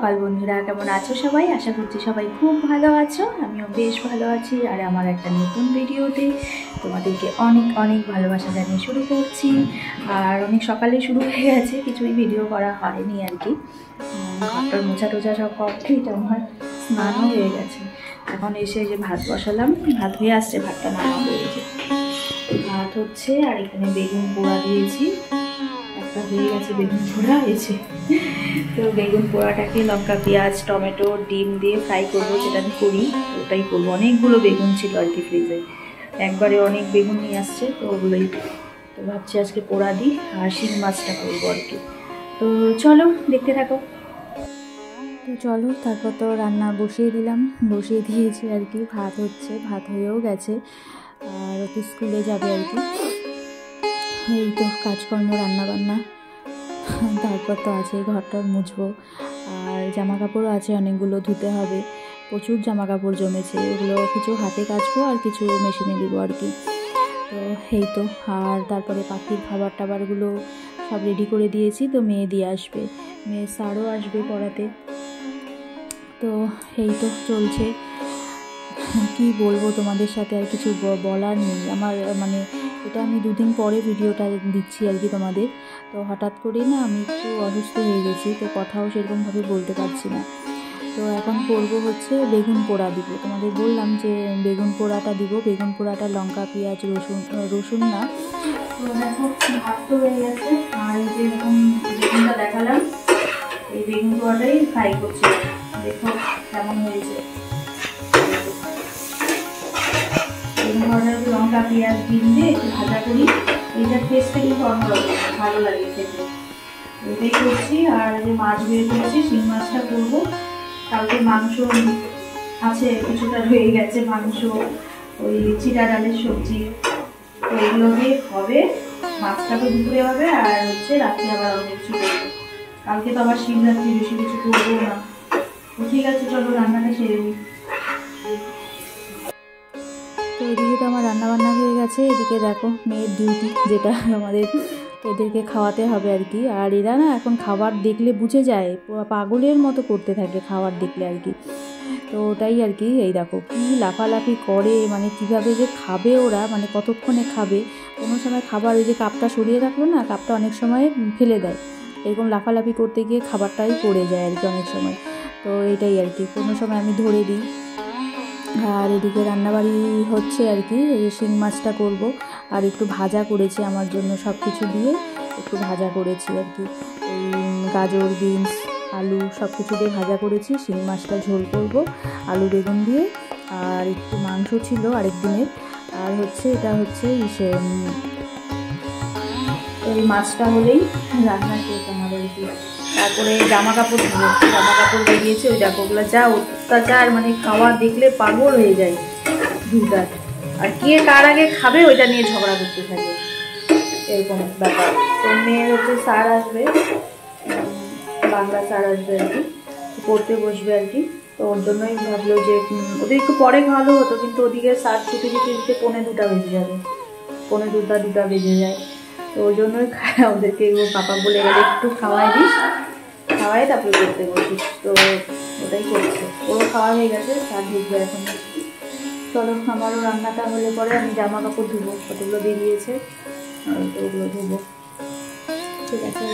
সকাল বন্ধুরা, কেমন আছো সবাই? আশা করছি সবাই খুব ভালো আছো। আমিও বেশ ভালো আছি। আর আমার একটা নতুন ভিডিওতে তোমাদেরকে অনেক অনেক ভালোবাসা জানিয়ে শুরু করছি। আর অনেক সকালে শুরু হয়ে গেছে, কিছুই ভিডিও করা হয়নি আর কি। ঘরটার মোছা টোছা সব কমপ্লিট, আমার স্নানও হয়ে গেছে। এখন এসে যে ভাত বসালাম, ভাত হয়ে আসছে, ভাতটা নামাবো। ভাত হচ্ছে আর এখানে বেগুন পোড়া দিয়েছি, একটা হয়ে গেছে বেগুন পোড়া হয়েছে। তো বেগুন পোড়াটাকে লঙ্কা পেঁয়াজ টমেটো ডিম দিয়ে ফ্রাই করবো, যেটা আমি করি ওটাই করবো। অনেকগুলো বেগুন ছিল আর কি ফ্রিজে, একবারে অনেক বেগুন নিয়ে আসছে, তো ওগুলোই তো ভাবছি আজকে পোড়া দিই আর শিং মাছটা করবো আর কি। তো চলো দেখতে থাকো। তো চলো, তারপর তো রান্না বসিয়ে দিয়েছি আর কি। ভাত হচ্ছে, ভাত হয়েও গেছে, আর ওকে স্কুলে যাবে আর কি। এই তো কাজকর্ম, রান্নাবান্না, তারপর তো আছে ঘরটা মুছবো, আর জামা কাপড়ও আছে অনেকগুলো, ধুতে হবে। প্রচুর জামা কাপড় জমেছে, এগুলো কিছু হাতে কাচবো আর কিছু মেশিনে দিব আর কি। তো এই তো, আর তারপরে পাখির খাবার টাবারগুলো সব রেডি করে দিয়েছি। তো মেয়ে দিয়ে আসবে, মেয়ের স্যারও আসবে পড়াতে। তো এই তো চলছে, কি বলবো তোমাদের সাথে, আর কিছু বলার নেই আমার। মানে এটা আমি দুদিন পরে ভিডিওটা দিচ্ছি আর কি তোমাদের। তো হঠাৎ করে না আমি একটু অসুস্থ হয়ে গেছি, তো কথাও সেরকমভাবে বলতে পারছি না। তো এখন করবো হচ্ছে বেগুন পোড়া দিব। তোমাদের বললাম যে বেগুন পোড়াটা দিব, বেগুন পোড়াটা লঙ্কা পেঁয়াজ রসুন না। তো দেখো ভাত তো হয়ে গেছে, আর এই যে এরকম বেগুনটা দেখালাম, এই বেগুন পোড়াটাই ফ্রাই করছি। দেখো কেমন হয়েছে। লঙ্কা পেঁয়াজ ডিম দিয়ে একটু ভাজা করি, এইটার টেস্টটা কিন্তু অন্যরকম, ভালো লাগে খেতে। এটাই করছি। আর যে মাছ বের করেছি, শিং মাছটা করবো। কালকে মাংস আছে, কিছুটা রয়ে গেছে মাংস, ওই চিটা ডালের সবজি, তো এগুলো দিয়ে হবে। মাছটা তো দুপুরে হবে, আর হচ্ছে রাত্রে আবার অন্য কিছু করবো। কালকে তো আবার শিবরাত্রি, বেশি কিছু করবো না। তো ঠিক আছে, চলো রান্নাটা সেরে নিই। তো এদিকে তো আমার রান্নাবান্না হয়ে গেছে। এদিকে দেখো মেয়ের ডিউটি, যেটা আমাদের এদেরকে খাওয়াতে হবে আর কি। আর এরা না এখন খাবার দেখলে বুঝে যায়, পাগলের মতো করতে থাকে খাবার দেখলে আর কি। তো ওটাই আর কি। এই দেখো কি লাফালাফি করে, মানে কিভাবে যে খাবে ওরা, মানে কতক্ষণে খাবে। কোনো সময় খাবার, ওই যে কাপটা সরিয়ে রাখলো না, কাপটা অনেক সময় ফেলে দেয়, এরকম লাফালাফি করতে গিয়ে খাবারটাই পড়ে যায় আর কি অনেক সময়। তো এটাই আর কি, কোনো সময় আমি ধরে দিই। আর এদিকে রান্নাবাড়ি হচ্ছে আর কি, শিং মাছটা করব। আর একটু ভাজা করেছি আমার জন্য, সব কিছু দিয়ে একটু ভাজা করেছি আর কি। এই গাজর বিনস আলু সব কিছু দিয়ে ভাজা করেছি। শিং মাছটা ঝোল করব আলু বেগুন দিয়ে। আর একটু মাংস ছিল আরেক দিনের। আর হচ্ছে এটা হচ্ছে এই মাছটা হলেই রান্না শেষ আমাদের আর কি। তারপরে জামা কাপড় বেরিয়েছে, ওই দেখো ওগুলো যা অত্যাচার, মানে খাওয়া দেখলে পাগল হয়ে যায় দুটার। আর কে কার আগে খাবে ওইটা নিয়ে ঝগড়া করতে থাকে, এরকম ব্যাপার। তো মেয়ের হচ্ছে স্যার আসবে, বাংলা স্যার আসবে আর কি, পড়তে বসবে আর কি। তো ওর জন্যই ভাবলো যে ওদের একটু পরে খাওয়ালো হতো, কিন্তু ওদিকে স্যার ছুটি দিতে 1:45 বেজে যাবে, 1:45 বেজে যায়। তো ওই জন্যই ওদেরকে পাপা বলে গেলে একটু খাওয়াই দিস, খাওয়াই তারপরে করতে বসিস। তো ওটাই করছে, ওরও খাওয়া হয়ে গেছে, স্যার ঢুকবে এখন। চলো আমারও রান্নাটা হলে পরে আমি জামা কাপড় ধুবো, কতগুলো বেরিয়েছে, তো ওগুলো ধুবো। ঠিক আছে।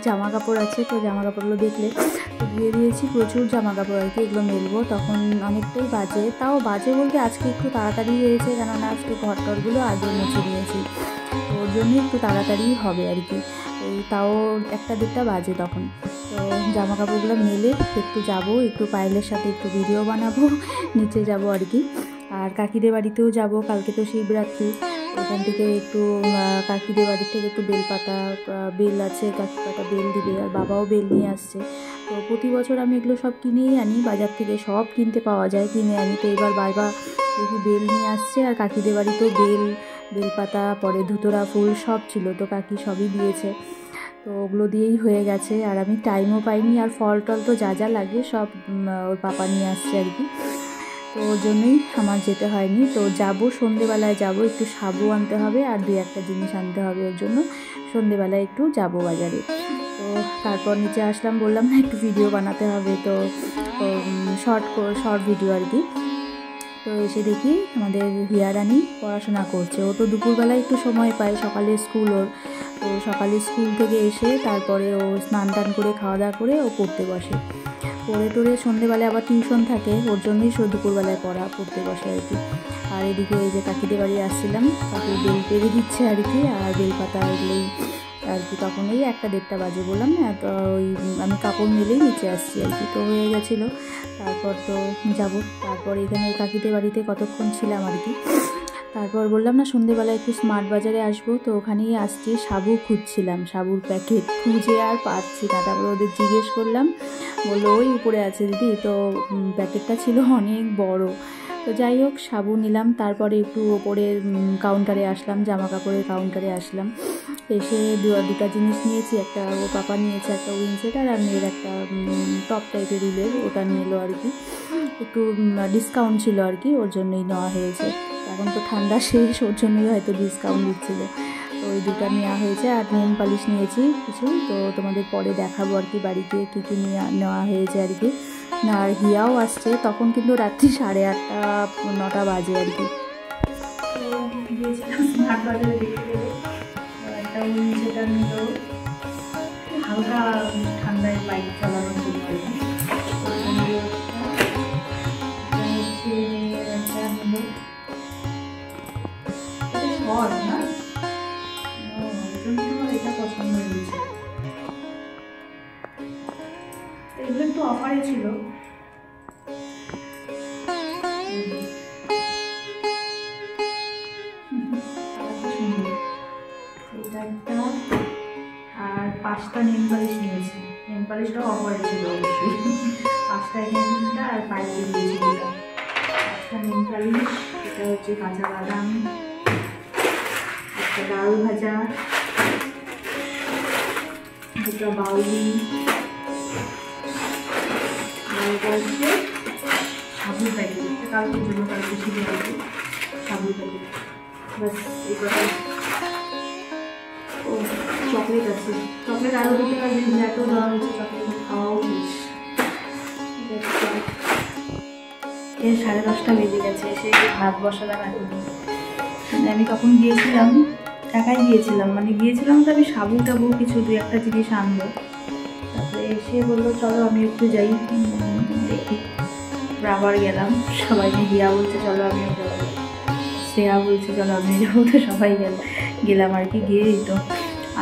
জামা কাপড় আছে, তো জামা কাপড়গুলো দেখলে তো ধুয়ে দিয়েছি, প্রচুর জামা কাপড় আর কি, এগুলো মেলবো। তখন অনেকটাই বাজে, তাও বাজে বলতে আজকে একটু তাড়াতাড়ি হয়েছে, কেননা আজকে ঘরটরগুলো আগে মুছে দিয়েছি, তো ওর জন্য একটু তাড়াতাড়ি হবে আর কি। এই তাও 1-1:30 বাজে তখন। তো জামা কাপড়গুলো মেলে একটু যাব, একটু পায়েলের সাথে একটু ভিডিও বানাবো, নিচে যাব আর কি। আর কাকিদের বাড়িতেও যাব, কালকে তো শিবরাত্রি, ওখান থেকে একটু কাকিদের বাড়ি থেকে একটু বেলপাতা, বেল আছে, কাকি পাতা বেল দিবে, আর বাবাও বেল নিয়ে আসছে। তো প্রতি বছর আমি এগুলো সব কিনেই আনি, বাজার থেকে সব কিনতে পাওয়া যায়, কিনে আনি। তো এবার বাবা দেখি বেল নিয়ে আসছে, আর কাকিদের বাড়িতেও বেলপাতা, পরে ধুতরা ফুল সব ছিল, তো কাকি সবই দিয়েছে, তো ওগুলো দিয়েই হয়ে গেছে। আর আমি টাইমও পাইনি, আর ফল টল তো যা যা লাগে সব ওর পাপা নিয়ে আসছে আর কি, তো ওর জন্যই আমার যেতে হয়নি। তো যাব, সন্ধেবেলায় যাব, একটু সাবু আনতে হবে আর 2-1টা জিনিস আনতে হবে, ওর জন্য সন্ধেবেলায় একটু যাব বাজারে। তো তারপর নিচে আসলাম, বললাম না একটু ভিডিও বানাতে হবে, তো শর্ট ভিডিও আর কি। তো এসে দেখি আমাদের হিয়ারানি পড়াশোনা করছে, ও তো দুপুরবেলায় একটু সময় পায়, সকালে স্কুল ওর, তো সকালে স্কুল থেকে এসে তারপরে ও স্নান টান করে খাওয়া দাওয়া করে ও পড়তে বসে, পড়ে টোরে সন্ধেবেলায় আবার টিউশন থাকে, ওর জন্যই দুপুরবেলায় পড়তে বসে আর কি। আর এদিকে এই যে কাকিদের বাড়ি আসছিলাম, কাকি বেল পেরে দিচ্ছে আর কি, আর বেলপাতা এগুলোই আর কি। তখন এই 1-1:30 বাজে, বললাম না, তো ওই আমি কাপড় মেলেই নিচে আসছি আর কি, তো হয়ে গেছিলো। তারপর তো যাব, তারপর এখানে কাকিদের বাড়িতে কতক্ষণ ছিলাম আর কি। তারপর বললাম না সন্ধেবেলায় একটু স্মার্ট বাজারে আসবো, তো ওখানেই আসছি, সাবু খুঁজছিলাম, সাবুর প্যাকেট খুঁজে আর পাচ্ছি না। তারপর ওদের জিজ্ঞেস করলাম, বললো ওই উপরে আছে দিদি, তো প্যাকেটটা ছিল অনেক বড়। তো যাই হোক সাবু নিলাম, তারপরে একটু ওপরে কাউন্টারে আসলাম, জামা কাপড়ের কাউন্টারে আসলাম, এসে দুটা জিনিস নিয়েছি, একটা ও পাপা নিয়েছে একটা উইনসেটার, আর মেয়ের একটা টপ টাইপের উলের, ওটা নিলো আর কি, একটু ডিসকাউন্ট ছিল আর কি, ওর জন্যই নেওয়া হয়েছে। এখন তো ঠান্ডা শেষ, ওর জন্যই হয়তো ডিসকাউন্ট দিচ্ছিলো, তো ওই দুটো নেওয়া হয়েছে। আর নেল পালিশ নিয়েছি কিছু, তো তোমাদের পরে দেখাবো আর কি বাড়িতে কী কী নেওয়া হয়েছে আর কি। আর হিয়াও আসছে, তখন কিন্তু রাত্রি 8:30-9টা বাজে আর কি। তো গিয়েছিলাম স্মার্ট বাজারে, দেখতে গেলে একটা উইনসেটার নিল, হালকা ঠান্ডায় বাইক চালানোর জন্য আর কি। এটা পছন্দ হয়েছে, এগুলো একটু অফারে ছিল। এটা একটা, আর 5টা নেল পালিশ নিয়েছি, নেল পালিশটাও অফারে ছিল অবশ্যই, 5টা এখানে 3টা আর পাইপে দিয়েছি 2টা, 5টা নেল পালিশ। এটা হচ্ছে কাঁচা বাদাম, একটা ডাল ভাজা, 2টা বাউলি, আর এটা হচ্ছে সাবুর প্যাকেট, কালকের জন্য, কালকে শিখে আছে সাবুর প্যাকেট, বাস এই কথা। ও চকলেট আছে, চকলেট আরও দিতে পারবে, এত দেওয়া হয়েছে, চকলেট খাওয়াও শেষ। 10:30 বেজে গেছে, এসে ভাত বসালাম এখনই। আমি তখন গিয়েছিলাম, একাই গিয়েছিলাম, মানে গিয়েছিলাম তো আমি সাবু টাবু কিছু 2-1টা জিনিস আনবো, তারপরে এসে বললো চলো আমি একটু যাই দেখি, আবার গেলাম, সবাই হিয়া বলছে চলো আমিও যাবো, শ্রেয়া বলছে চলো আমিও যাবো, তো সবাই গেলাম আর কি। গিয়েই তো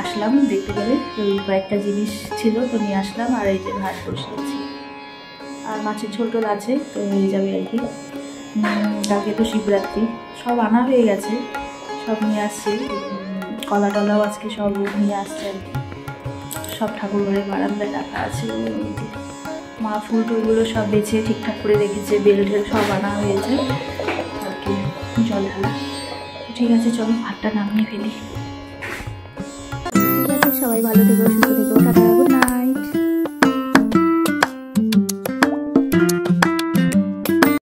আসলাম, দেখতে গেলে ওই কয়েকটা জিনিস ছিল, তো নিয়ে আসলাম। আর এই যে ভাত বসিয়েছি, আর মাছের ঝোল টোল আছে, তো হয়ে যাবে আর কি। কালকে তো শিবরাত্রি, সব আনা হয়ে গেছে, সব নিয়ে আসছে, কলা টলাও আজকে সব নিয়ে আসছে আর কি, সব ঠাকুর ঘরে বারান্দায় রাখা আছে। মা ফুল টুলগুলো সব বেছে ঠিকঠাক করে রেখেছে, বেল ঢেল সব আনা হয়েছে আর কি, জল ঢালা। ঠিক আছে চলো ভাতটা নামিয়ে ফেলি। ঠিক আছে, সবাই ভালো থেকো, সুস্থ থেকো, টাটা।